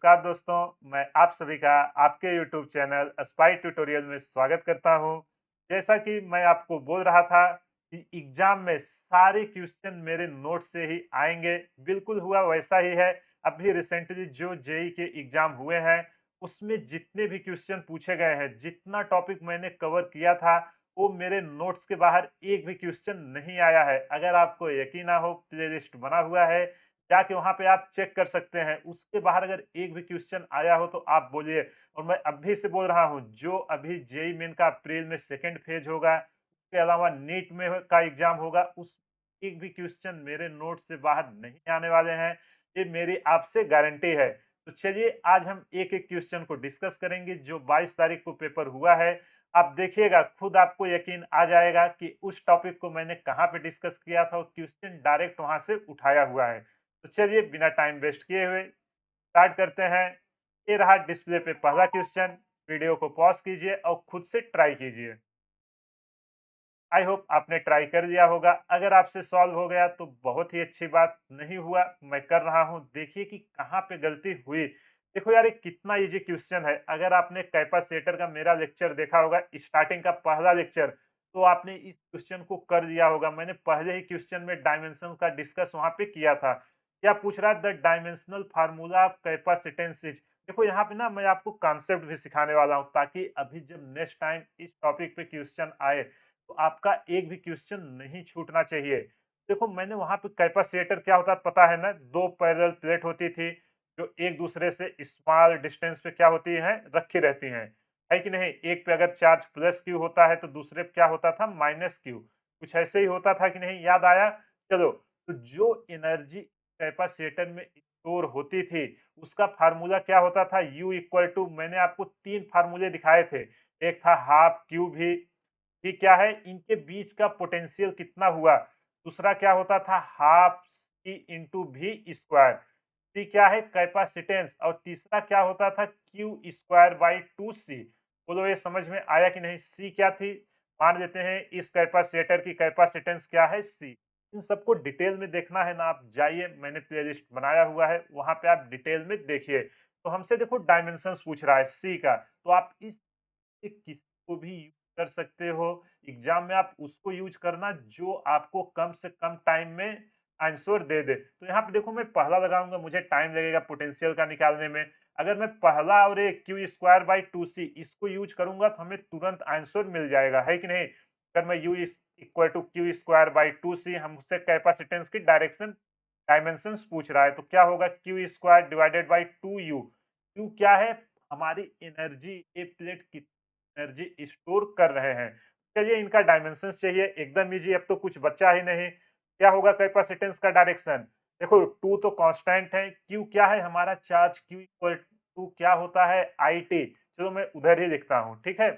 नमस्कार दोस्तों, मैं आप सभी का आपके YouTube चैनल स्पाई ट्यूटोरियल में स्वागत करता हूं। जैसा कि मैं आपको बोल रहा था कि एग्जाम में सारे क्वेश्चन मेरे नोट से ही आएंगे, बिल्कुल हुआ वैसा ही है। अभी रिसेंटली जो जेई के एग्जाम हुए हैं, उसमें जितने भी क्वेश्चन पूछे गए हैं, जितना टॉपिक मैंने कवर किया था, वो मेरे नोट्स के बाहर एक भी क्वेश्चन नहीं आया है। अगर आपको यकीन ना हो, प्लेलिस्ट बना हुआ है, जाके वहां पे आप चेक कर सकते हैं। उसके बाहर अगर एक भी क्वेश्चन आया हो तो आप बोलिए। और मैं अभी से बोल रहा हूँ, जो अभी जेई मेन का अप्रैल में सेकंड फेज होगा, उसके अलावा नीट में का एग्जाम होगा, उस एक भी क्वेश्चन मेरे नोट से बाहर नहीं आने वाले हैं। ये मेरी आपसे गारंटी है। तो चलिए आज हम एक एक क्वेश्चन को डिस्कस करेंगे जो 22 तारीख को पेपर हुआ है। आप देखिएगा, खुद आपको यकीन आ जाएगा कि उस टॉपिक को मैंने कहाँ पे डिस्कस किया था और क्वेश्चन डायरेक्ट वहां से उठाया हुआ है। तो चलिए बिना टाइम वेस्ट किए हुए स्टार्ट करते हैं। ये रहा डिस्प्ले पे पहला क्वेश्चन। वीडियो को पॉज कीजिए और खुद से ट्राई कीजिए। आई होप आपने ट्राई कर लिया होगा। अगर आपसे सॉल्व हो गया तो बहुत ही अच्छी बात, नहीं हुआ मैं कर रहा हूं, देखिए कि कहां पे गलती हुई। देखो यार, ये कितना इजी क्वेश्चन है। अगर आपने कैपेसिटर का मेरा लेक्चर देखा होगा, स्टार्टिंग का पहला लेक्चर, तो आपने इस क्वेश्चन को कर लिया होगा। मैंने पहले ही क्वेश्चन में डायमेंशन का डिस्कस वहां पे किया था। क्या पूछ रहा है? The dimensional formula of capacitance is. देखो यहाँ पे ना मैं आपको कॉन्सेप्ट भी सिखाने वाला हूँ, ताकि अभी जब नेक्स्ट टाइम इस टॉपिक पे क्वेश्चन आए तो आपका एक भी क्वेश्चन नहीं छूटना चाहिए। देखो, मैंने वहां पे कैपेसिटर क्या होता है पता है ना? दो पैरेलल प्लेट होती थी जो एक दूसरे से स्मॉल डिस्टेंस पे क्या होती हैं, रखी रहती हैं, है कि नहीं? एक पे अगर चार्ज प्लस क्यू होता है तो दूसरे पे क्या होता था, माइनस क्यू। कुछ ऐसे ही होता था कि नहीं? याद आया? चलो, तो जो एनर्जी कैपेसिटर में स्टोर होती थी, उसका फार्मूला क्या होता था? यू इक्वल टू, मैंने आपको तीन फार्मूले दिखाए थे। एक था हाफ क्यू भी, ये क्या है, इनके बीच का पोटेंशियल कितना हुआ। दूसरा क्या होता था, हाफ सी इंटू भी स्क्वायर। सी क्या है, कैपेसिटेंस। और तीसरा क्या होता था, क्यू स्क्वायर बाई टू सी। बोलो ये समझ में आया कि नहीं? सी क्या थी? मान लेते हैं इस कैपेसिटर की कैपेसिटेंस क्या है, सी। इन सबको डिटेल में देखना है ना, आप जाइए, मैंने प्लेलिस्ट बनाया हुआ है, वहां पे आप डिटेल में देखिए। तो हमसे देखो डायमेंशंस पूछ रहा है सी का, तो आप इस किसी को भी यूज कर सकते हो। एग्जाम में आप उसको यूज करना जो आपको कम से कम टाइम में आंसर दे दे। तो यहाँ पे देखो, मैं पहला लगाऊंगा, मुझे टाइम लगेगा पोटेंशियल का निकालने में। अगर मैं पहला और एक क्यू स्क्वायर बाई टू सी इसको यूज करूंगा तो हमें तुरंत आंसर मिल जाएगा, है कि नहीं? अगर मैं U equal to Q square by two C, हमसे कैपेसिटेंस की डायरेक्शन डायमेंशंस पूछ रहा है, तो क्या होगा, Q square divided by two you. Q क्या है, हमारी एनर्जी, ए प्लेट की एनर्जी स्टोर कर रहे हैं। चलिए इनका डायमेंशन चाहिए, एकदम इजी, अब तो कुछ बचा ही नहीं। क्या होगा कैपेसिटेंस का डायरेक्शन? देखो, टू तो कांस्टेंट है, क्यू क्या है, हमारा चार्ज, क्यू इक्वल टू क्या होता है, आई टी। चलो मैं उधर ही लिखता हूँ, ठीक है?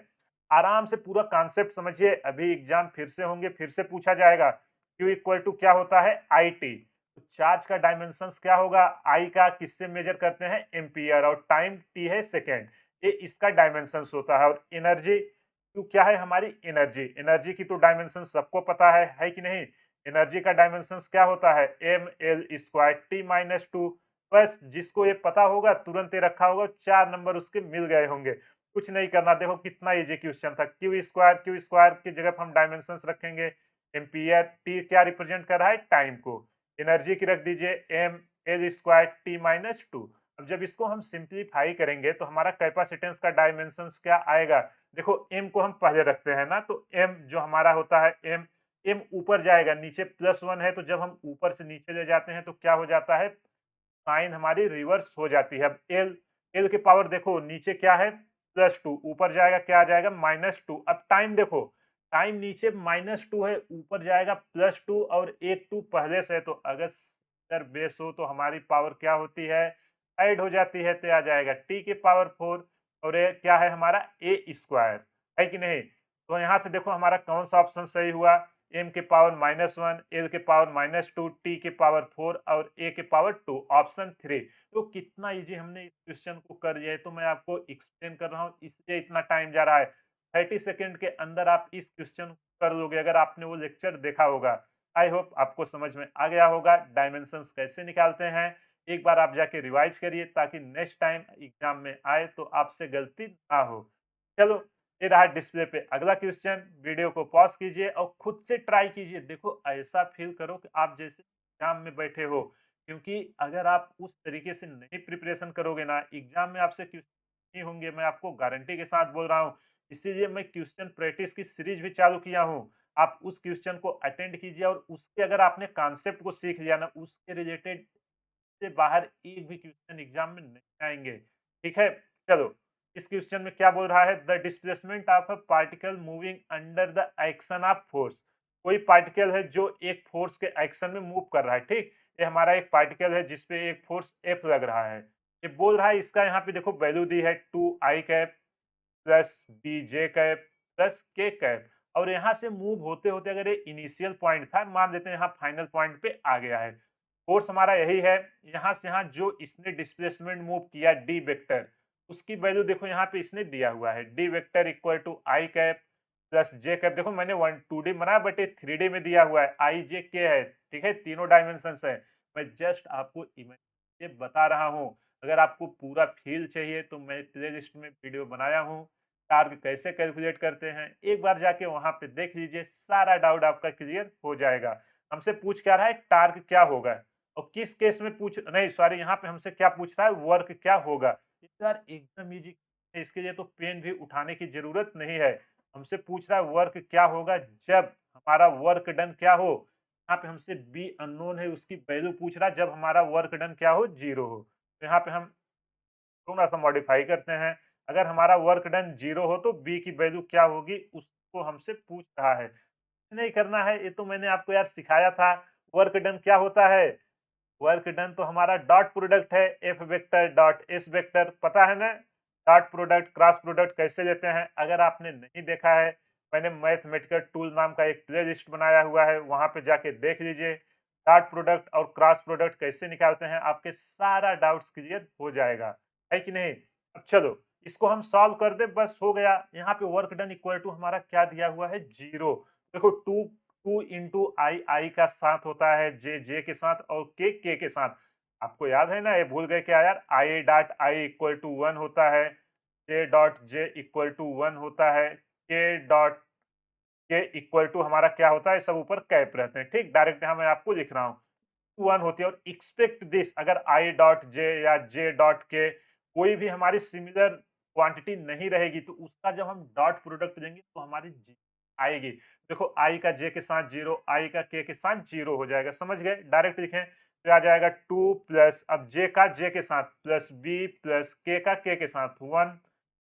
आराम से पूरा कॉन्सेप्ट समझिए, अभी एग्जाम फिर से होंगे, फिर से पूछा जाएगा। क्यू इक्वल टू क्या होता है, आई टी। तो चार्ज का डायमेंशन क्या होगा, आई का किससे मेजर करते हैं, एम्पियर, और टाइम टी है सेकेंड। ये इसका डायमेंशन होता है। और एनर्जी, क्यू क्या है, हमारी एनर्जी। एनर्जी की तो डायमेंशन सबको पता है कि नहीं? एनर्जी का डायमेंशन क्या होता है, M L square T minus two. बस जिसको ये पता होगा तुरंत ये रखा होगा, 4 नंबर उसके मिल गए होंगे। कुछ नहीं करना। देखो कितना इजी क्वेश्चन था। क्यू स्क्वायर की जगह हम डायमेंशन रखेंगे एम्पियर। टी क्या रिप्रेजेंट कर रहा है, टाइम को। एनर्जी की रख दीजिए M L square T minus two. अब जब इसको हम सिंप्लीफाई करेंगे तो हमारा कैपेसिटेंस का डायमेंशंस क्या आएगा? देखो, m को हम पहले रखते हैं ना, तो m जो हमारा होता है, m ऊपर जाएगा, नीचे +1 है, तो जब हम ऊपर से नीचे ले जाते हैं तो क्या हो जाता है, साइन हमारी रिवर्स हो जाती है। अब एल के पावर देखो, नीचे क्या है, +2, ऊपर जाएगा क्या आ जाएगा, -2। अब टाइम देखो, टाइम नीचे -2 है, ऊपर जाएगा +2, और एक 2 पहले से है, तो अगर बेस हो तो हमारी पावर क्या होती है, ऐड हो जाती है, तो आ जाएगा टी के पावर 4। और ये क्या है हमारा, ए स्क्वायर, है कि नहीं? तो यहाँ से देखो हमारा कौन सा ऑप्शन सही हुआ, एम के पावर -1, एल के पावर -2, टी के पावर 4 और ए के पावर 2, ऑप्शन 3। तो कितना इजी हमने इस क्वेश्चन को कर लिया है। तो मैं आपको एक्सप्लेन कर रहा हूँ, इसलिए इतना टाइम जा रहा है। 30 सेकेंड के अंदर आप इस क्वेश्चन कर लोगे, अगर आपने वो लेक्चर देखा होगा। आई होप आपको समझ में आ गया होगा डायमेंशंस कैसे निकालते हैं। एक बार आप जाके रिवाइज करिए ताकि नेक्स्ट टाइम एग्जाम में आए तो आपसे गलती ना हो। चलो, ये रहा डिस्प्ले पे अगला क्वेश्चन। वीडियो को पॉज कीजिए और खुद से ट्राई कीजिए। देखो, ऐसा फील करो कि आप जैसे एग्जाम में बैठे हो, क्योंकि अगर आप उस तरीके से नहीं प्रिपरेशन करोगे ना, एग्जाम में आपसे क्वेश्चन नहीं होंगे, मैं आपको गारंटी के साथ बोल रहा हूँ। इसीलिए मैं क्वेश्चन प्रैक्टिस की सीरीज भी चालू किया हूँ। आप उस क्वेश्चन को अटेंड कीजिए और उसके अगर आपने कॉन्सेप्ट को सीख लिया ना, उसके रिलेटेड से बाहर एक भी क्वेश्चन एग्जाम में नहीं आएंगे। ठीक है, चलो, इस क्वेश्चन में क्या बोल रहा है? The displacement of a particle moving under the action of force. कोई पार्टिकल है जो एक फोर्स के एक्शन में मूव कर रहा है। ठीक, ये हमारा एक पार्टिकल है जिसपे एक फोर्स एफ लग रहा है। ये बोल रहा है, इसका यहाँ पे देखो वैल्यू दी है 2 i cap plus B J cap plus K cap. और यहाँ से मूव होते होते अगर ये इनिशियल पॉइंट था, मान लेते हैं यहाँ फाइनल पॉइंट पे आ गया है। फोर्स हमारा यही है। यहाँ से यहाँ जो इसने डिस्प्लेसमेंट मूव किया डी वेक्टर, उसकी वैल्यू देखो यहाँ पे इसने दिया हुआ है, D vector equal to I cap plus J cap. देखो, मैंने 1 2D बनाया बट ये 3D में दिया हुआ है, आई जे के है। ठीक है, तीनों डायमेंशन है। मैं जस्ट आपको इमेज ये बता रहा हूँ। अगर आपको पूरा फील चाहिए तो मैं प्लेलिस्ट में वीडियो बनाया हूँ, टार्क कैसे कैलकुलेट करते हैं। एक बार जाके वहां पे देख लीजिए, सारा डाउट आपका क्लियर हो जाएगा। हमसे पूछ क्या रहा है? टार्क क्या होगा, और किस केस में पूछ नहीं, सॉरी, यहाँ पे हमसे क्या पूछ रहा है? वर्क क्या होगा। यार एकदम इजी है, इसके लिए तो पेन भी उठाने की जरूरत नहीं है। हमसे पूछ रहा है वर्क क्या होगा जब हमारा वर्क डन क्या हो। यहाँ पे हमसे बी अननोन है, उसकी वैल्यू पूछ रहा है जब हमारा वर्क डन क्या हो? 0 हो। तो यहाँ पे हम थोड़ा सा मॉडिफाई करते हैं। अगर हमारा वर्क डन 0 हो तो बी की वैल्यू क्या होगी, उसको हमसे पूछ रहा है। नहीं करना है, ये तो मैंने आपको यार सिखाया था। वर्क डन क्या होता है? वर्क डन तो हमारा डॉट प्रोडक्ट है, F vector dot S vector, पता है ना? डॉट प्रोडक्ट क्रॉस प्रोडक्ट कैसे लेते हैं? अगर आपने नहीं देखा है, मैंने मैथमेटिकल टूल नाम का एक प्ले लिस्ट बनाया हुआ है, वहां पे जाके देख लीजिए। डॉट प्रोडक्ट और क्रॉस प्रोडक्ट कैसे निकालते हैं, आपके सारा डाउट्स क्लियर हो जाएगा, है कि नहीं? अब चलो, इसको हम सॉल्व कर दे, बस हो गया। यहाँ पे वर्क डन इक्वल टू हमारा क्या दिया हुआ है? 0। देखो, टू टू इंटू आई आई का साथ होता है, जे जे के साथ, और के के साथ। आपको याद है ना? ये भूल गए क्या यार? I dot I equal to 1 होता है, J dot J equal to 1 होता है, के डॉट के इक्वल टू हमारा क्या होता है? सब ऊपर कैप रहते हैं। ठीक, डायरेक्ट यहाँ मैं आपको लिख रहा हूँ, 1 होती है। और एक्सपेक्ट दिस, अगर आई डॉट जे या जे डॉट के कोई भी हमारी सिमिलर क्वांटिटी नहीं रहेगी तो उसका जब हम डॉट प्रोडक्ट देंगे तो हमारी जी आएगी। देखो, आई का जे के साथ 0, आई का के साथ 0 हो जाएगा। समझ गए? डायरेक्ट लिखें तो आ जाएगा 2 प्लस, अब जे का जे के साथ प्लस बी प्लस के साथ 1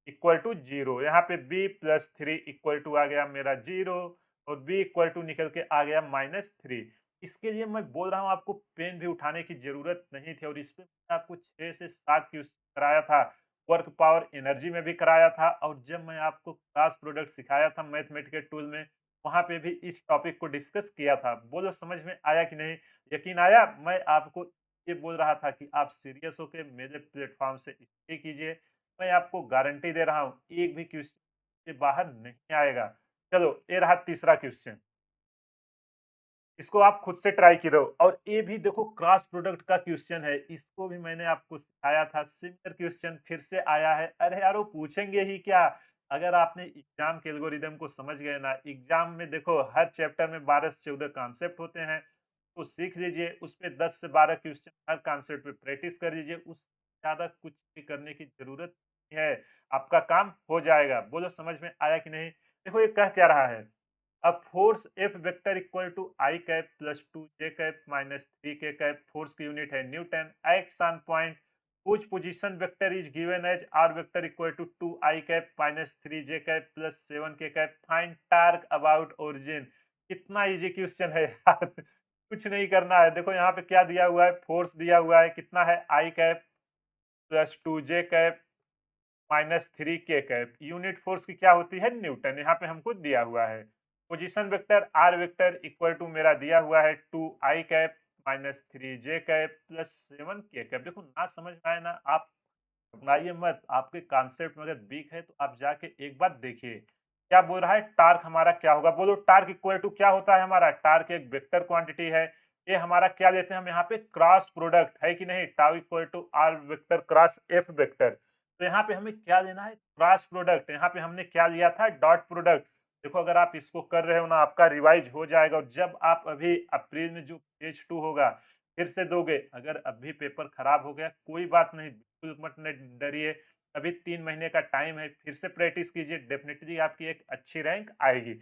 इक्वल टू 0। यहाँ पे बी प्लस 3 इक्वल टू आ गया मेरा 0, और बी इक्वल टू निकल के आ गया -3। इसके लिए मैं बोल रहा हूँ, आपको पेन भी उठाने की जरूरत नहीं थी। और इस पे मैंने आपको 6 से 7 क्वेश्चन कराया था, वर्क पावर एनर्जी में भी कराया था, और जब मैं आपको क्लास प्रोडक्ट सिखाया था मैथमेटिकल टूल में, वहां पे भी इस टॉपिक को डिस्कस किया था। बोलो, समझ में आया कि नहीं? यकीन आया? मैं आपको ये बोल रहा था कि आप सीरियस होकर मेरे प्लेटफॉर्म से स्टडी कीजिए। मैं आपको गारंटी दे रहा हूँ, एक भी क्वेश्चन से बाहर नहीं आएगा। चलो, ये रहा तीसरा क्वेश्चन। इसको आप खुद से ट्राई करो। और ये भी देखो, क्रॉस प्रोडक्ट का क्वेश्चन है, इसको भी मैंने आपको सिखाया था। सिमिलर क्वेश्चन फिर से आया है। अरे यार, वो पूछेंगे ही क्या? अगर आपने एग्जाम के एल्गोरिदम को समझ गए ना, एग्जाम में देखो हर चैप्टर में 12 से 14 कॉन्सेप्ट होते हैं, तो सीख लीजिए। उस पे 10 से 12 क्वेश्चन हर कॉन्सेप्ट पे प्रैक्टिस कर लीजिए। उससे ज्यादा कुछ भी करने की जरूरत नहीं है, आपका काम हो जाएगा। बोलो, समझ में आया कि नहीं? देखो, ये कह क्या रहा है? अब force F vector equal to I cap plus 2 J cap minus 3 K cap. Force की यूनिट है न्यूटन। एक्स ऑन पॉइंट कुछ position vector is given as R vector equal to 2 i cap minus 3 J cap plus 7 K cap. Find torque about origin. कितना easy question है यार। कुछ नहीं करना है। देखो, यहाँ पे क्या दिया हुआ है? फोर्स दिया हुआ है, कितना है? आई cap plus 2 J cap minus 3 K cap. Unit force की क्या होती है? न्यूटन। यहाँ पे हमको दिया हुआ है। Position vector R vector equal to मेरा दिया हुआ है 2 i cap minus 3 J cap plus 7 K cap. देखो, ना समझ में आए ना, आप घबराइए मत। आपके कॉन्सेप्ट में अगर वीक है तो आप जाके एक बार देखिए। क्या बोल रहा है? टार्क हमारा क्या होगा? बोलो, टार्क इक्वल टू क्या होता है हमारा? टार्क एक वेक्टर क्वांटिटी है। ये हमारा क्या लेते हैं हम यहाँ पे क्रॉस प्रोडक्ट, है कि नहीं? Tau equal to R vector cross F vector. तो यहाँ पे हमें क्या लेना है? Cross product. यहाँ पे हमने क्या लिया था? Dot product. देखो अगर आप इसको कर रहे हो ना, आपका रिवाइज हो जाएगा, और जब आप अभी अप्रैल में जो फेज 2 होगा फिर से दोगे, अगर अभी पेपर खराब हो गया कोई बात नहीं, बिल्कुल मत न डरिए। अभी 3 महीने का टाइम है, फिर से प्रैक्टिस कीजिए, डेफिनेटली आपकी एक अच्छी रैंक आएगी।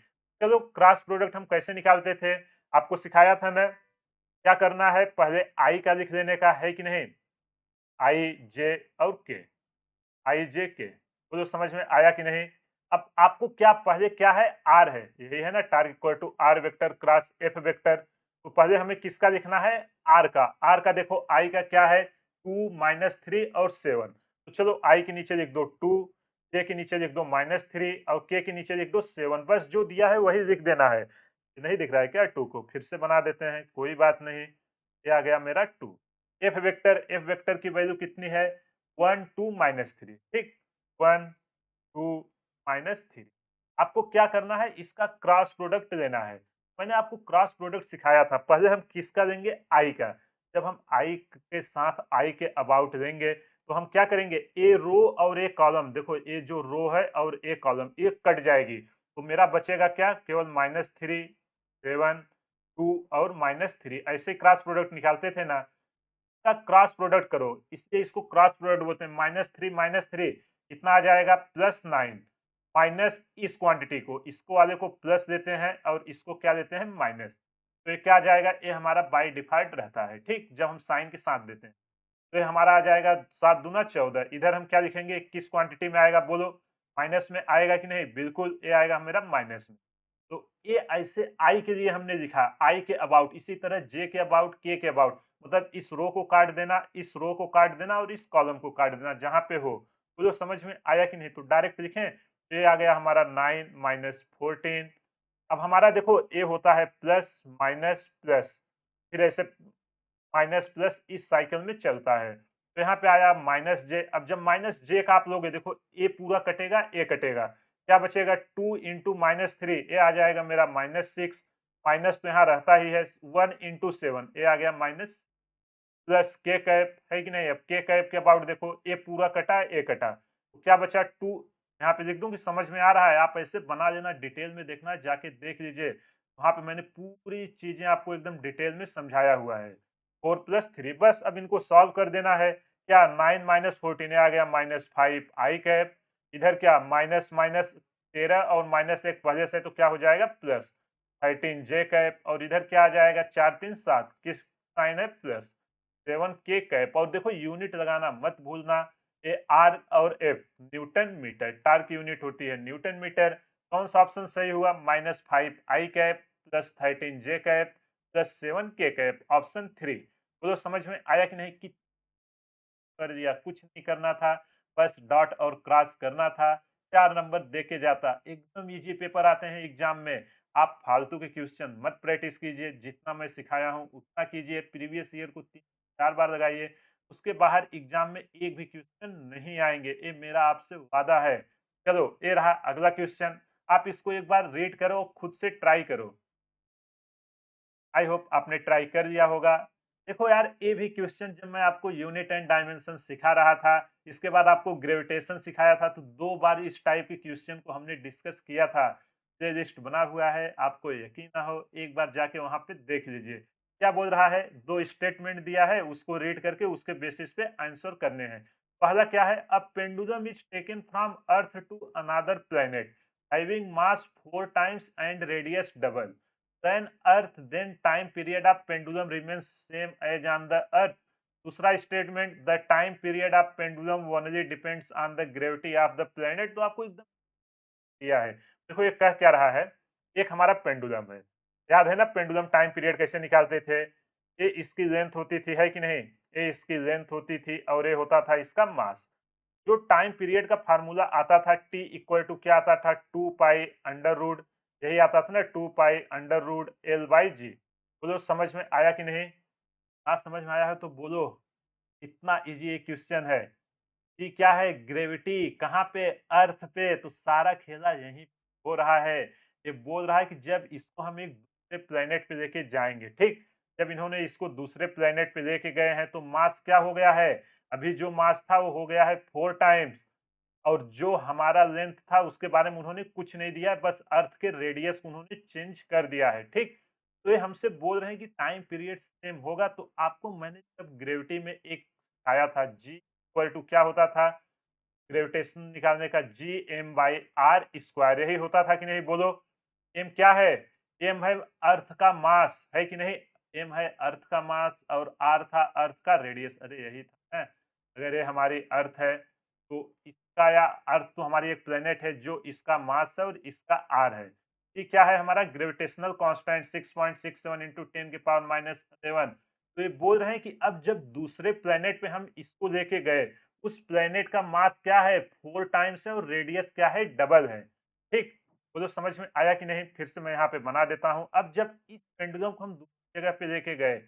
चलो क्रॉस प्रोडक्ट हम कैसे निकालते थे? आपको सिखाया था ना? क्या करना है? पहले आई का लिख देने का, है कि नहीं? आई, जे और के। आई, जे, के। बोलो समझ में आया कि नहीं? अब आपको क्या पहले क्या है? आर है। यही है ना, torque equal to R vector cross F vector. तो पहले हमें किसका लिखना है? आर का। आर का देखो आई का क्या है? 2 -3 और 7। तो चलो आई के नीचे लिख दो 2, जे के नीचे लिख दो -3 और के के नीचे लिख दो 7। बस जो दिया है वही लिख देना है। नहीं दिख रहा है क्या 2 को? फिर से बना देते हैं, कोई बात नहीं। ये आ गया मेरा 2। एफ वेक्टर की वैल्यू कितनी है? 1 2 -3, ठीक? 1 2 -3। आपको क्या करना है? इसका क्रॉस प्रोडक्ट लेना है। मैंने आपको क्रॉस प्रोडक्ट सिखाया था। पहले हम किसका लेंगे? आई का। जब हम आई के साथ आई के अबाउट लेंगे तो हम क्या करेंगे? ए रो और ए कॉलम, देखो ये जो रो है और ए कॉलम, ये कट जाएगी, तो मेरा बचेगा क्या? केवल -3 7 2 और -3। ऐसे क्रॉस प्रोडक्ट निकालते थे ना, का क्रॉस प्रोडक्ट करो, इसलिए इसको क्रॉस प्रोडक्ट बोलते हैं। -3 कितना आ जाएगा? +9। माइनस इस क्वांटिटी को, इसको वाले को प्लस देते हैं और इसको क्या देते हैं? माइनस। तो ये क्या आ जाएगा? ये हमारा बाय डिफॉल्ट रहता है, ठीक? जब हम साइन के साथ देते हैं तो ये हमारा आ जाएगा 7 दूना 14। इधर हम क्या लिखेंगे? किस क्वांटिटी में आएगा बोलो? माइनस में आएगा कि नहीं? बिल्कुल, ये आएगा मेरा माइनस में। तो ये ऐसे आई के लिए हमने लिखा, आई के अबाउट। इसी तरह जे के अबाउट, के अबाउट, मतलब इस रो को काट देना, इस रो को काट देना और इस कॉलम को काट देना जहां पे हो। बोलो समझ में आया कि नहीं? तो डायरेक्ट लिखें, तो ये आ गया हमारा 9 -14। अब हमारा देखो ये होता है प्लस माइनस प्लस, फिर ऐसे माइनस प्लस इस साइकिल में चलता है। तो यहाँ पे आया माइनस जे। अब जब माइनस जे का आप लोगे, देखो ए पूरा कटेगा, ए कटेगा, क्या बचेगा? 2 इंटू -3, ये आ जाएगा मेरा -6। माइनस तो यहाँ रहता ही है। 1 इंटू 7, ये आ गया माइनस, प्लस के कैप, है कि नहीं? अब के कैप के अबाउट देखो, ए पूरा कटा, ए कटा, तो क्या बचा? 2। यहाँ पे लिख दूं कि समझ में आ रहा है? आप ऐसे बना लेना, डिटेल में देखना, जाके देख लीजिए, वहां पे मैंने पूरी चीजें आपको एकदम डिटेल में समझाया हुआ है। 4 + 3, बस अब इनको सॉल्व कर देना है। क्या? 9 -14 आ गया -5 आई कैप। इधर क्या? माइनस माइनस 13 और -1 पहले से, तो क्या हो जाएगा? +13 जे कैप। और इधर क्या आ जाएगा? 4 3 7, किस साइन है? Plus 7 K cap. और देखो यूनिट लगाना मत भूलना, ये आर और एफ न्यूटन मीटर, टार की यूनिट होती है न्यूटन मीटर। कौन सा ऑप्शन सही हुआ? -5 आई कैप, +13 जे कैप, +7 के कैप, ऑप्शन 3। बोलो समझ में आया कि नहीं? कि कर दिया, कुछ नहीं करना था, बस डॉट और क्रॉस करना था, 4 नंबर देके जाता। एकदम इजी पेपर आते हैं एग्जाम में। आप फालतू के क्वेश्चन मत प्रैक्टिस कीजिए, जितना मैं सिखाया हूँ उतना कीजिए। प्रीवियस ईयर को 3-4 बार लगाइए, उसके बाहर एग्जाम में एक भी क्वेश्चन नहीं आएंगे, ये मेरा आपसे वादा है। चलो ये रहा अगला क्वेश्चन, आप इसको एक बार रीड करो, खुद से ट्राई करो। आई होप आपने ट्राई कर लिया होगा। देखो यार, ये भी क्वेश्चन जब मैं आपको यूनिट एंड डायमेंशन सिखा रहा था, इसके बाद आपको ग्रेविटेशन सिखाया था, तो 2 बार इस टाइप के क्वेश्चन को हमने डिस्कस किया था। प्ले लिस्ट बना हुआ है, आपको यकीन ना हो एक बार जाके वहां पे देख लीजिए। क्या बोल रहा है? 2 स्टेटमेंट दिया है, उसको रीड करके उसके बेसिस पे आंसर करने हैं। पहला क्या है? A pendulum is taken from earth to another planet having mass 4 times and radius double, then earth then time period of pendulum remains same as on the earth. दूसरा statement, the time period of pendulum only depends on the gravity of the planet. तो आपको एकदम दिया है। देखो ये कह क्या रहा है? एक हमारा पेंडुलम है, याद है ना पेंडुलम टाइम पीरियड कैसे निकालते थे? ये इसकी लेंथ होती थी, है कि नहीं? ये इसकी लेंथ होती थी और ये होता था इसका मास। जो टाइम पीरियड का फार्मूला आता था, टी इक्वल टू क्या आता था? 2 पाई अंडर रूट, यही आता था ना, 2 pi under root L by G. बोलो समझ में आया कि नहीं? हाँ समझ में आया है तो बोलो। इतना इजी ये क्वेश्चन है कि क्या है? ग्रेविटी कहाँ पे? अर्थ पे। तो सारा खेला यही हो रहा है। ये बोल रहा है कि जब इसको हम एक दूसरे प्लेनेट पे लेके जाएंगे, ठीक, जब इन्होंने इसको दूसरे प्लेनेट पे लेके गए हैं तो मास क्या हो गया है, अभी जो मास था वो हो गया है 4 टाइम्स, और जो हमारा लेंथ था उसके बारे में उन्होंने कुछ नहीं दिया, बस अर्थ के रेडियस को उन्होंने चेंज कर दिया है, ठीक। तो ये हमसे बोल रहे हैं कि टाइम पीरियड सेम होगा, तो आपको मैंने जब ग्रेविटी में एक सिखाया था जी इक्वल टू क्या होता था, ग्रेविटेशन निकालने का G M by R square, यही होता था कि नहीं, बोलो। एम क्या है, एम है अर्थ का मास, है कि नहीं, एम है अर्थ का मास और आर था अर्थ का रेडियस, अरे यही था है? अगर ये हमारी अर्थ है तो इसका, या अर्थ तो हमारी एक प्लेनेट है जो इसका मास है और इसका आर है, ये क्या है हमारा ग्रेविटेशनल कांस्टेंट 6.67 इंटू 10 के पावर माइनस 7। तो ये बोल रहे हैं कि अब जब दूसरे प्लेनेट पे हम इसको लेके गए, उस प्लेनेट का मास क्या है 4 टाइम्स है और रेडियस क्या है डबल है, ठीक। वो तो समझ में आया कि नहीं, फिर से मैं यहाँ पे बना देता हूँ। अब जब इस पेंडुलम को हम दूसरी जगह पे लेके गए,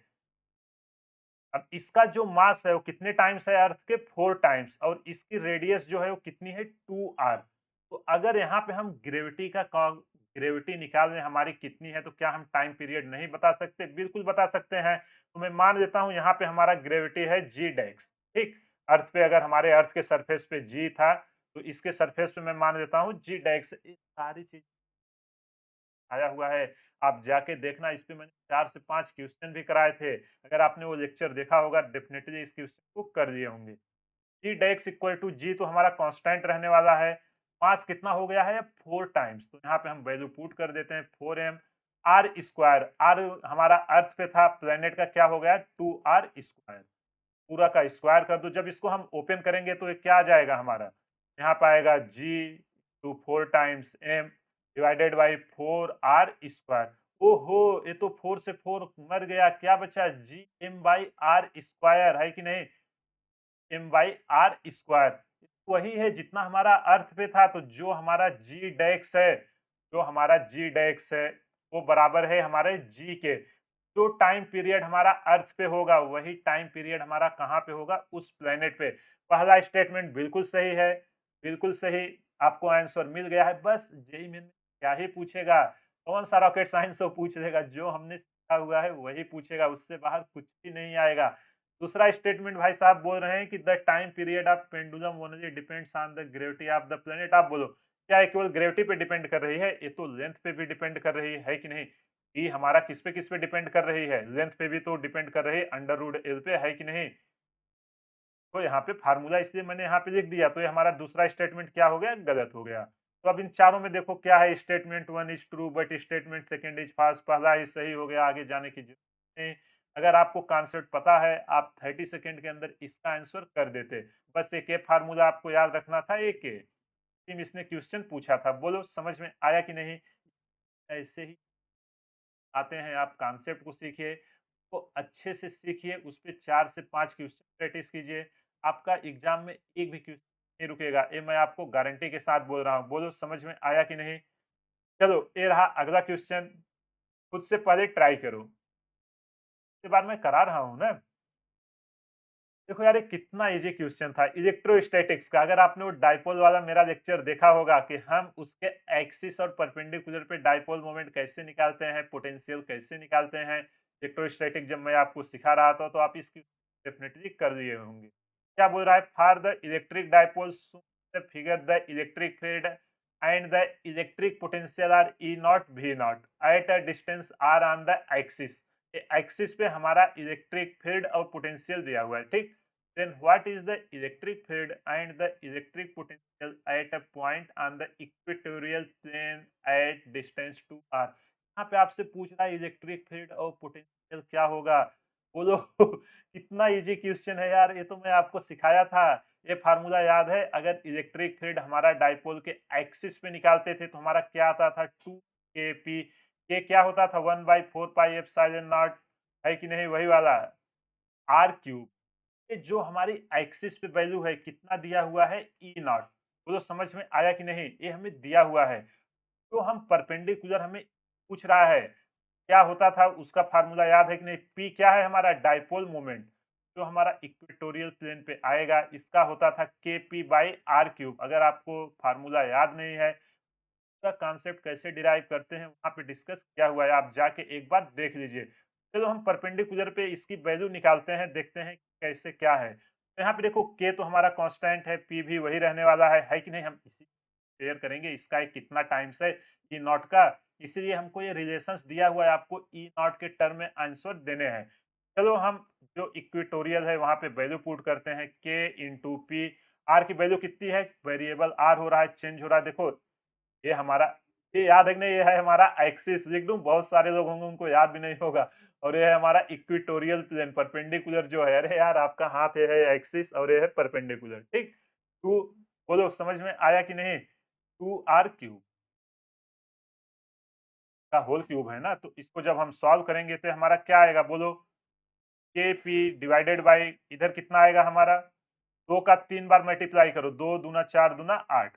अब इसका जो मास है वो कितने टाइम्स है अर्थ के 4 टाइम्स, और इसकी रेडियस जो है वो कितनी है 2r। तो अगर यहाँ पे हम ग्रेविटी निकाल लें हमारी कितनी है, तो क्या हम टाइम पीरियड नहीं बता सकते, बिल्कुल बता सकते हैं। तो मैं मान लेता हूँ यहाँ पे हमारा ग्रेविटी है जी डेक्स, ठीक। अर्थ पे अगर हमारे अर्थ के सरफेस पे जी था, तो इसके सरफेस पे मैं मान लेता हूँ जी डेक्स। ये सारी चीज आया हुआ है, आप जाके देखना, इस पे मैंने 4 से 5 क्वेश्चन भी कराए थे। अगर आपने वो लेक्चर देखा होगा डेफिनेटली इस क्वेश्चन को कर लिए होंगे। जी डेक्स इक्वल टू जी तो हमारा कांस्टेंट रहने वाला है। मास कितना हो गया है 4 टाइम्स, तो यहाँ पे हम वैल्यू पुट कर देते हैं 4m। आर स्क्वायर, आर हमारा अर्थ पे था, प्लेनेट का क्या हो गया 2r स्क्वायर, पूरा का स्क्वायर कर दो। जब इसको हम ओपन करेंगे तो ये क्या आ जाएगा हमारा, यहाँ पे आएगा G two 4 times M divided by 4r square. ओहो, ये तो 4 से 4 मर गया, क्या बचा G M by R square, है कि नहीं, एम बाई आर स्क्वायर वही है जितना हमारा अर्थ पे था। तो जो हमारा जी डेक्स है, जो हमारा जी डेक्स है वो बराबर है हमारे जी के। जो टाइम पीरियड हमारा अर्थ पे होगा वही टाइम पीरियड हमारा कहाँ पे होगा, उस प्लेनेट पे। पहला स्टेटमेंट बिल्कुल सही है, बिल्कुल सही, आपको आंसर मिल गया है। बस जेई में क्या ही पूछेगा, कौन सा रॉकेट साइंस वो पूछ लेगा, जो हमने सीखा हुआ है वही पूछेगा, उससे बाहर कुछ भी नहीं आएगा। दूसरा स्टेटमेंट भाई साहब बोल रहे हैं कि the time period of pendulum only depends on the gravity of the planet. आप बोलो, क्या ये केवल ग्रेविटी पे डिपेंड कर रही है, ये तो लेंथ पे भी डिपेंड कर रही है कि नहीं। ये हमारा किस पे डिपेंड कर रही है, लेंथ पे भी तो डिपेंड कर रही है, अंडर रूट एल पे, है कि नहीं। तो यहाँ पे फार्मूला इसलिए मैंने यहाँ पे लिख दिया, तो ये हमारा दूसरा स्टेटमेंट क्या हो गया, गलत हो गया। तो अब इन चारों में देखो क्या है, statement one is true but statement second is false, पहला ही सही हो गया, आगे जाने की जरूरत नहीं। अगर आपको कॉन्सेप्ट पता है आप 30 सेकंड के अंदर इसका आंसर कर देते। बस एक फार्मूला आपको याद रखना था, एक टीम इसने क्वेश्चन पूछा था, बोलो समझ में आया कि नहीं। ऐसे ही आते हैं, आप कॉन्सेप्ट को सीखिए, को अच्छे से सीखिए, उस पे 4 से 5 क्वेश्चन प्रैक्टिस कीजिए, आपका एग्जाम में एक भी क्वेश्चन नहीं रुकेगा, ये मैं आपको गारंटी के साथ बोल रहा हूँ। बोलो समझ में आया कि नहीं। चलो ये रहा अगला क्वेश्चन, खुद से पहले ट्राई करो, इसके बाद मैं करा रहा हूँ ना। देखो यार ये कितना इजी क्वेश्चन था इलेक्ट्रोस्टैटिक्स का। अगर आपने वो डाइपोल वाला मेरा लेक्चर देखा होगा कि हम उसके एक्सिस और परपेंडिकुलर पे डाइपोल मोमेंट कैसे निकालते हैं, पोटेंशियल कैसे निकालते हैं, इलेक्ट्रोस्टैटिक जब मैं आपको सिखा रहा था, तो आप इसकी डेफिनेटली कर लिए होंगे। क्या बोल रहा है, for the electric dipole figure the electric field and the electric potential are E naught V naught at a distance R on the axis. Axis पे हमारा इलेक्ट्रिक फील्ड और पोटेंशियल दिया हुआ है, ठीक। then what is the electric field and the electric potential at a point on the equatorial plane at distance 2r। यहाँ पे आपसे पूछ रहा है इलेक्ट्रिक फील्ड और पोटेंशियल क्या होगा, बोलो कितना इजी क्वेश्चन है यार, ये तो मैं आपको सिखाया था। ये फार्मूला याद है, अगर इलेक्ट्रिक फील्ड हमारा डाइपोल के एक्सिस पे निकालते थे तो हमारा क्या आता था 2kp, के क्या होता था 1/4 पाई एप्सिलॉन नॉट, है कि नहीं, वही वाला आर क्यूब। ये जो हमारी एक्सिस पे वैल्यू है कितना दिया हुआ है ई नॉट, वो तो समझ में आया कि नहीं, ये हमें दिया हुआ है। तो हम परपेंडिकुलर हमें पूछ रहा है क्या होता था, उसका फार्मूला याद है कि नहीं। पी क्या है हमारा डाइपोल मोमेंट, जो हमारा इक्वेटोरियल प्लेन पे आएगा, इसका होता था K P by R cube. अगर आपको फार्मूला याद नहीं है, इसका कॉन्सेप्ट कैसे डिराइव करते हैं वहां पे डिस्कस किया हुआ है, आप जाके एक बार देख लीजिए। चलो हम परपेंडिकुलर पे इसकी वैल्यू निकालते हैं, देखते हैं कैसे क्या है। तो यहाँ पे देखो k तो हमारा कांस्टेंट है, p भी वही रहने वाला है कि नहीं? हम इसी शेयर करेंगे इसका एक कितना टाइम्स है ई नॉट का, इसीलिए हमको ये रिलेशंस दिया हुआ है, आपको ई नॉट के टर्म में आंसर देने हैं। चलो हम जो इक्वेटोरियल है वहां पे वैल्यू पुट करते हैं, k इंटू पी। आर की वैल्यू कितनी है? वेरिएबल आर हो रहा है, चेंज हो रहा है। देखो ये हमारा, ये याद रखना, ये है हमारा एक्सिस, लिख दूं, बहुत सारे लोग होंगे उनको याद भी नहीं होगा। और ये है हमारा इक्वेटोरियल प्लेन, परपेंडिकुलर जो है, अरे यार आपका हाथ ये है एक्सिस और ये है परपेंडिकुलर, ठीक। टू, बोलो समझ में आया कि नहीं? टू आर क्यूब का होल क्यूब है ना, तो इसको जब हम सॉल्व करेंगे तो हमारा क्या आएगा बोलो? के पी डिवाइडेड बाई इधर कितना आएगा हमारा? 2 का 3 बार मल्टीप्लाई करो, 2 दूना 4 दूना 8,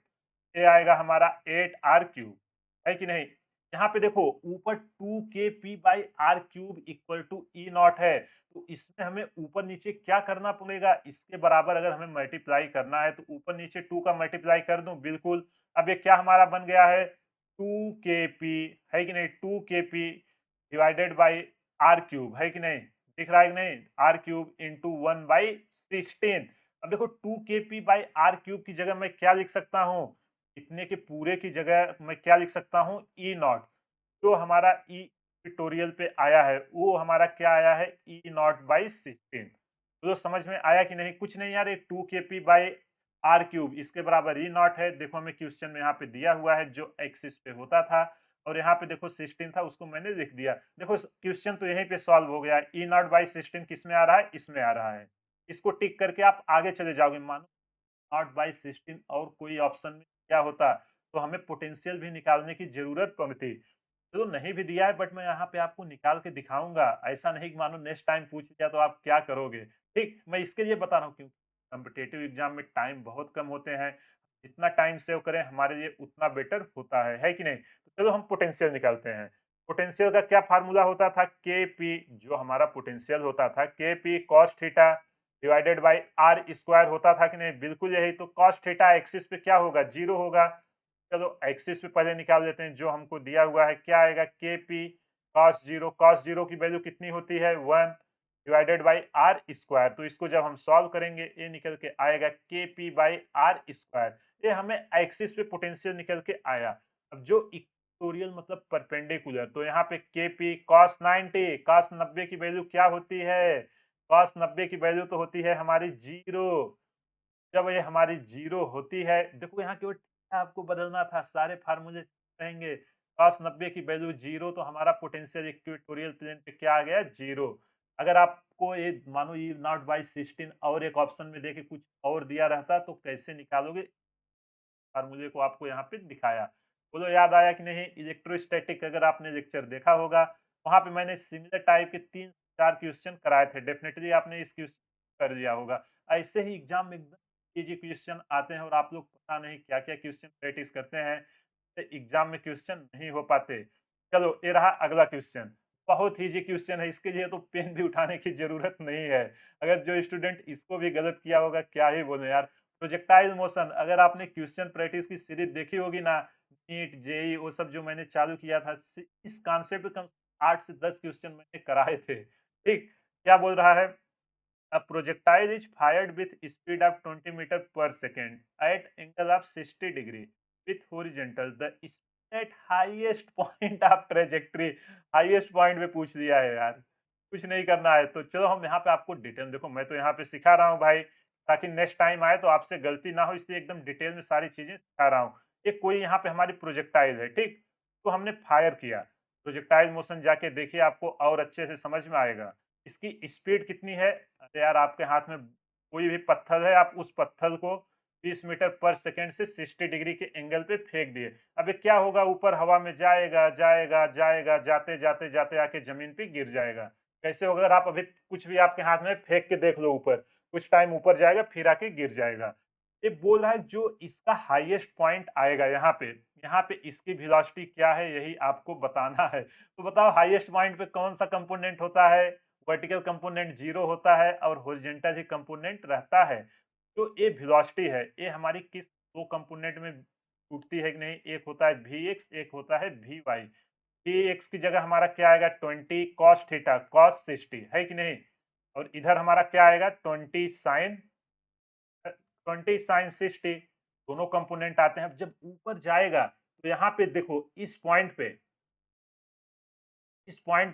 ये आएगा हमारा 8 आर क्यूब, है कि नहीं? यहाँ पे देखो ऊपर 2 K P by R cube equal to E naught है, तो इसमें हमें ऊपर नीचे क्या करना पड़ेगा? इसके बराबर अगर हमें मल्टीप्लाई करना है तो ऊपर नीचे 2 का मल्टीप्लाई कर दूं, बिल्कुल। अब ये क्या हमारा बन गया है? 2 के पी, है कि नहीं? 2 K P divided by R cube, है कि नहीं? दिख रहा है कि नहीं? R cube into 1/16। अब देखो 2 K P by R cube की जगह मैं क्या लिख सकता हूँ? इतने के पूरे की जगह मैं क्या लिख सकता हूँ? ई नॉट। जो हमारा ई इक्वेटोरियल पे आया है वो हमारा क्या आया है? ई नॉट बाई 16। तो समझ में आया कि नहीं? कुछ नहीं यार, ये 2 K P by R cube इसके बराबर ई नॉट है। देखो हमें क्वेश्चन में यहाँ पे दिया हुआ है जो एक्सिस पे होता था, और यहाँ पे देखो 16 था, उसको मैंने लिख दिया। देखो क्वेश्चन तो यहीं पे सॉल्व हो गया। ई नॉट बाई 16 किस में आ रहा है? इसमें आ रहा है। इसको टिक करके आप आगे चले जाओगे। मानो नॉट बाई 16 और कोई ऑप्शन में क्या होता तो हमें पोटेंशियल भी निकालने की जरूरत पड़ती। चलो नहीं भी दिया है बट मैं यहाँ पे आपको निकाल के दिखाऊंगा। ऐसा नहीं कि मानो नेक्स्ट टाइम पूछ लिया तो आप क्या करोगे। ठीक, मैं इसके लिए बता रहा हूँ क्योंकि कॉम्पिटेटिव एग्जाम में टाइम बहुत कम होते हैं। जितना टाइम सेव करें हमारे लिए उतना बेटर होता है कि नहीं? तो चलो हम पोटेंशियल निकालते हैं। पोटेंशियल का क्या फार्मूला होता था? के पी, जो हमारा पोटेंशियल होता था, K P cos theta divided by R square होता था कि नहीं? बिल्कुल यही। तो कॉस थीटा एक्सिस पे क्या होगा? जीरो होगा। चलो एक्सिस पे पहले निकाल लेते हैं, जो हमको दिया हुआ है क्या आएगा? के P cos zero. Cos zero की वैल्यू कितनी होती है? 1 डिवाइडेड बाई आर स्क्वायर। तो इसको जब हम सॉल्व करेंगे ये निकल के आएगा के पी बाई आर स्क्वायर। ये हमें एक्सिस पे पोटेंशियल निकल के आया। अब जो इक्वेटोरियल मतलब परपेंडिकुलर, तो यहाँ पे के पी कॉस 90, कॉस 90 की वैल्यू क्या होती है? कॉस 90 की वैल्यू तो होती है हमारी जीरो। जब ये हमारी जीरो होती है, देखो यहाँ केवल थीटा आपको बदलना था, सारे फार्मूले रहेंगे। cos 90 की वैल्यू जीरो, तो हमारा पोटेंशियल इक्वेटोरियल प्लेन पे क्या आ गया? जीरो। अगर आपको ये मानो ये नॉट बाई 16 और एक ऑप्शन में देके कुछ और दिया रहता तो कैसे निकालोगे? फार्मूले को आपको यहाँ पे दिखाया। बोलो याद आया कि नहीं? इलेक्ट्रोस्टैटिक अगर आपने लेक्चर देखा होगा, वहां पे मैंने सिमिलर टाइप के 3-4 क्वेश्चन कराए थे। डेफिनेटली आपने इस क्वेश्चन कर लिया होगा। ऐसे ही एग्जाम में एकदम इजी क्वेश्चन आते हैं और आप लोग पता नहीं क्या क्या क्वेश्चन प्रैक्टिस करते हैं, एग्जाम में क्वेश्चन नहीं हो पाते। चलो ये रहा अगला क्वेश्चन। बहुत इजी क्वेश्चन है, इसके लिए तो पेन भी उठाने की जरूरत नहीं है। अगर जो स्टूडेंट इसको भी गलत किया होगा, क्या ही बोले यार। प्रोजेक्टाइल मोशन, अगर आपने क्वेश्चन प्रैक्टिस की सीरीज देखी होगी ना, नीट जेई वो सब जो मैंने चालू किया था, इस कॉन्सेप्ट कम 8 से 10 क्वेश्चन मैंने कराए थे। ठीक, क्या बोल रहा है? A projectile is fired with speed of 20 meter per second at angle of 60 degree with horizontal. The speed at highest point of trajectory, highest point पे पूछ लिया है यार, कुछ नहीं करना है। तो चलो हम यहाँ पे आपको डिटेल, देखो मैं तो यहाँ पे सिखा रहा हूँ भाई, ताकि नेक्स्ट टाइम आए तो आपसे गलती ना हो, इसलिए एकदम डिटेल में सारी चीजें सिखा रहा हूँ। ये कोई यहाँ पे हमारी प्रोजेक्टाइल है, ठीक, तो हमने फायर किया। प्रोजेक्टाइल मोशन जाके देखिए, आपको और अच्छे से समझ में आएगा। इसकी स्पीड कितनी है? अरे यार आपके हाथ में कोई भी पत्थर है, आप उस पत्थर को 20 मीटर पर सेकंड से 60 डिग्री के एंगल पे फेंक दिए। अब ये क्या होगा? ऊपर हवा में जाएगा जाएगा जाएगा, जाते जाते जाते आके जमीन पे गिर जाएगा। कैसे होगा? अगर आप अभी कुछ भी आपके हाथ में फेंक के देख लो ऊपर, कुछ टाइम ऊपर जाएगा फिर आके गिर जाएगा। ये बोल रहा है जो इसका हाईएस्ट पॉइंट आएगा यहाँ पे इसकी वेलोसिटी क्या है, यही आपको बताना है। तो बताओ हाईएस्ट पॉइंट पे कौन सा कंपोनेंट होता है? वर्टिकल कंपोनेंट जीरो होता है और हॉरिजॉन्टल ही कंपोनेंट रहता है। तो ये वेलोसिटी है, ये हमारी किस दो कंपोनेंट में टूटती है कि नहीं? एक होता है वी एक्स, एक होता है वी वाई। ये एक्स की जगह हमारा क्या आएगा 20 cos थीटा cos 60 है कि नहीं, और इधर हमारा क्या आएगा 20 sin दोनों कंपोनेंट आते हैं। अब जब ऊपर जाएगा तो यहाँ पे देखो इस पॉइंट